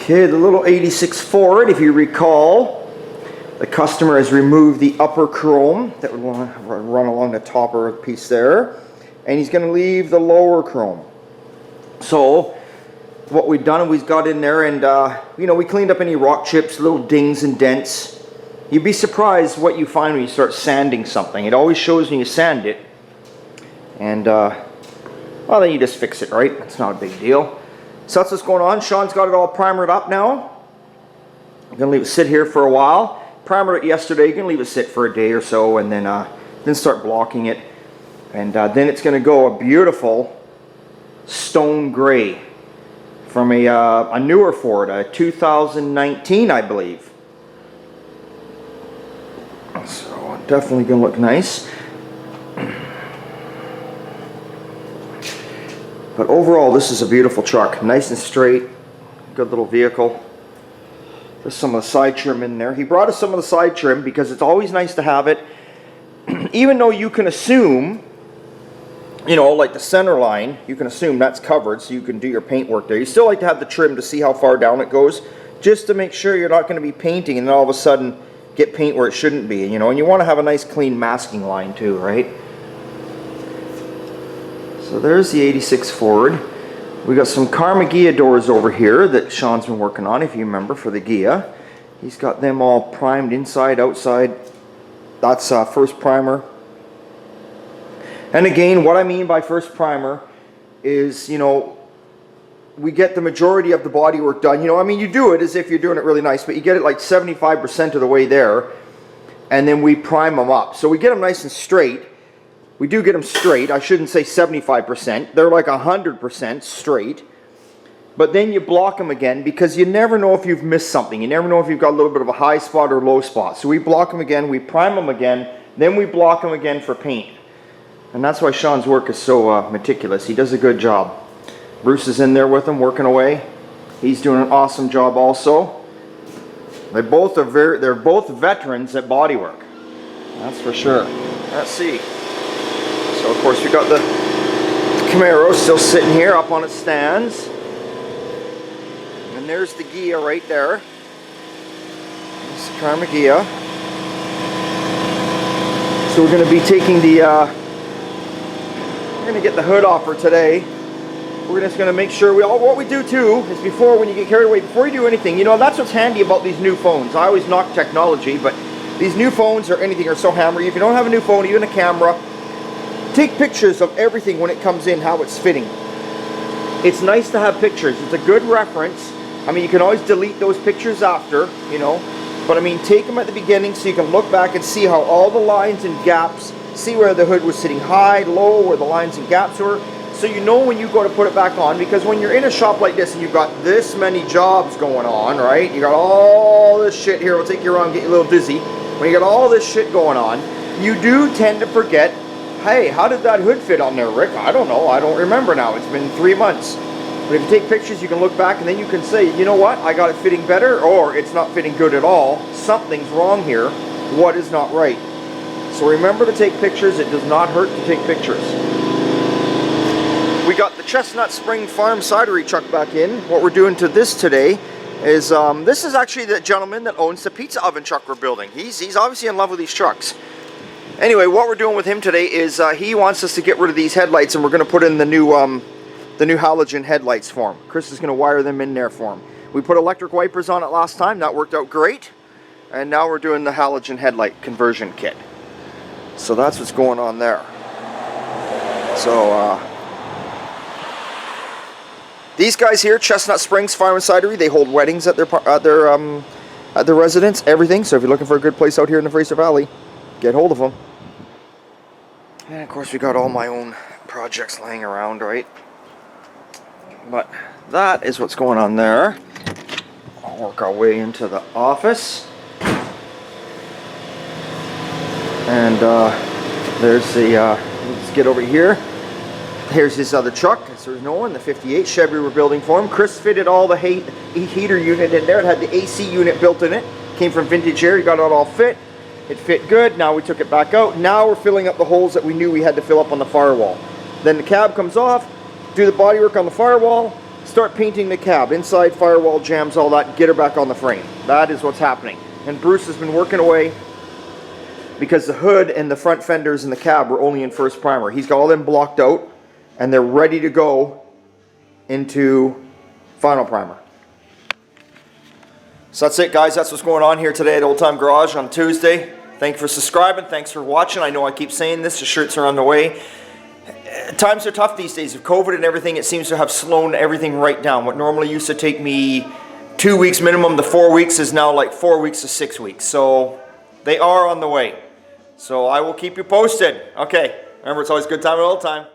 Okay, the little 86 Ford, if you recall, the customer has removed the upper chrome that would run along the top of the piece there, and he's going to leave the lower chrome. So what we've done, we've got in there, and you know, we cleaned up any rock chips, little dings and dents. You'd be surprised what you find when you start sanding something. It always shows when you sand it, and well, then you just fix it, right? It's not a big deal. So that's what's going on. Sean's got it all primered up now. I'm gonna leave it sit here for a while. Primered it yesterday. You can leave it sit for a day or so, and then start blocking it, and then it's gonna go a beautiful stone gray from a newer Ford, a 2019, I believe. So definitely gonna look nice. But overall, this is a beautiful truck. Nice and straight. Good little vehicle. There's some of the side trim in there. He brought us some of the side trim because it's always nice to have it. Even though you can assume, you know, like the center line, you can assume that's covered so you can do your paint work there. You still like to have the trim to see how far down it goes, just to make sure you're not going to be painting and then all of a sudden get paint where it shouldn't be, you know. And you want to have a nice clean masking line too, right? So there's the 86 Ford. We got some Karma Ghia doors over here that Sean's been working on, if you remember, for the Ghia. He's got them all primed inside, outside. That's first primer. And again, what I mean by first primer is, you know, we get the majority of the body work done. You know, I mean, you do it as if you're doing it really nice, but you get it like 75% of the way there, and then we prime them up. So we get them nice and straight. We do get them straight. I shouldn't say 75%. They're like 100% straight. But then you block them again because you never know if you've missed something. You never know if you've got a little bit of a high spot or low spot. So we block them again, we prime them again, then we block them again for paint. And that's why Sean's work is so meticulous. He does a good job. Bruce is in there with him working away. He's doing an awesome job also. They're both veterans at bodywork. That's for sure. Let's see. So of course we got the Camaro still sitting here up on its stands. And there's the Ghia right there. There's the Karma Ghia. So we're going to be taking the, we're going to get the hood off her today. We're just going to make sure what we do too is before, when you get carried away, before you do anything, you know, that's what's handy about these new phones. I always knock technology, but these new phones or anything are so handy. If you don't have a new phone, even a camera, take pictures of everything when it comes in, how it's fitting. It's nice to have pictures. It's a good reference. I mean, you can always delete those pictures after, you know, but I mean, take them at the beginning so you can look back and see how all the lines and gaps, see where the hood was sitting high, low, where the lines and gaps were, so you know when you go to put it back on. Because when you're in a shop like this and you've got this many jobs going on, right, you got all this shit here, it'll take you around, get you a little dizzy. When you got all this shit going on, you do tend to forget, hey, how did that hood fit on there, Rick? I don't know. I don't remember now. It's been 3 months. But if you take pictures, you can look back and then you can say, you know what? I got it fitting better, or it's not fitting good at all. Something's wrong here. What is not right? So remember to take pictures. It does not hurt to take pictures. We got the Chestnut Spring Farm cidery truck back in. What we're doing to this today is, this is actually the gentleman that owns the pizza oven truck we're building. He's obviously in love with these trucks. Anyway, what we're doing with him today is he wants us to get rid of these headlights, and we're going to put in the new halogen headlights for him. Chris is going to wire them in there for him. We put electric wipers on it last time. That worked out great. And now we're doing the halogen headlight conversion kit. So that's what's going on there. So these guys here, Chestnut Springs Farm and Cidery, they hold weddings at their residence, everything. So if you're looking for a good place out here in the Fraser Valley, get hold of them. And of course we got all my own projects laying around, right? But that is what's going on there. I'll work our way into the office. And there's the, let's get over here. Here's his other truck. There's no one, the 58 Chevy we're building for him. Chris fitted all the heater unit in there. It had the AC unit built in it. Came from Vintage Air. He got it all fit. It fit good. Now we took it back out. Now we're filling up the holes that we knew we had to fill up on the firewall. Then the cab comes off, do the bodywork on the firewall, start painting the cab, inside firewall jams, all that, get her back on the frame. That is what's happening. And Bruce has been working away because the hood and the front fenders in the cab were only in first primer. He's got all them blocked out and they're ready to go into final primer. So that's it, guys. That's what's going on here today at Old Time Garage on Tuesday. Thank you for subscribing. Thanks for watching. I know I keep saying this. The shirts are on the way. Times are tough these days. With COVID and everything, it seems to have slowed everything right down. What normally used to take me 2 weeks minimum to 4 weeks is now like 4 weeks to 6 weeks. So they are on the way. So I will keep you posted. Okay. Remember, it's always a good time at Old Time.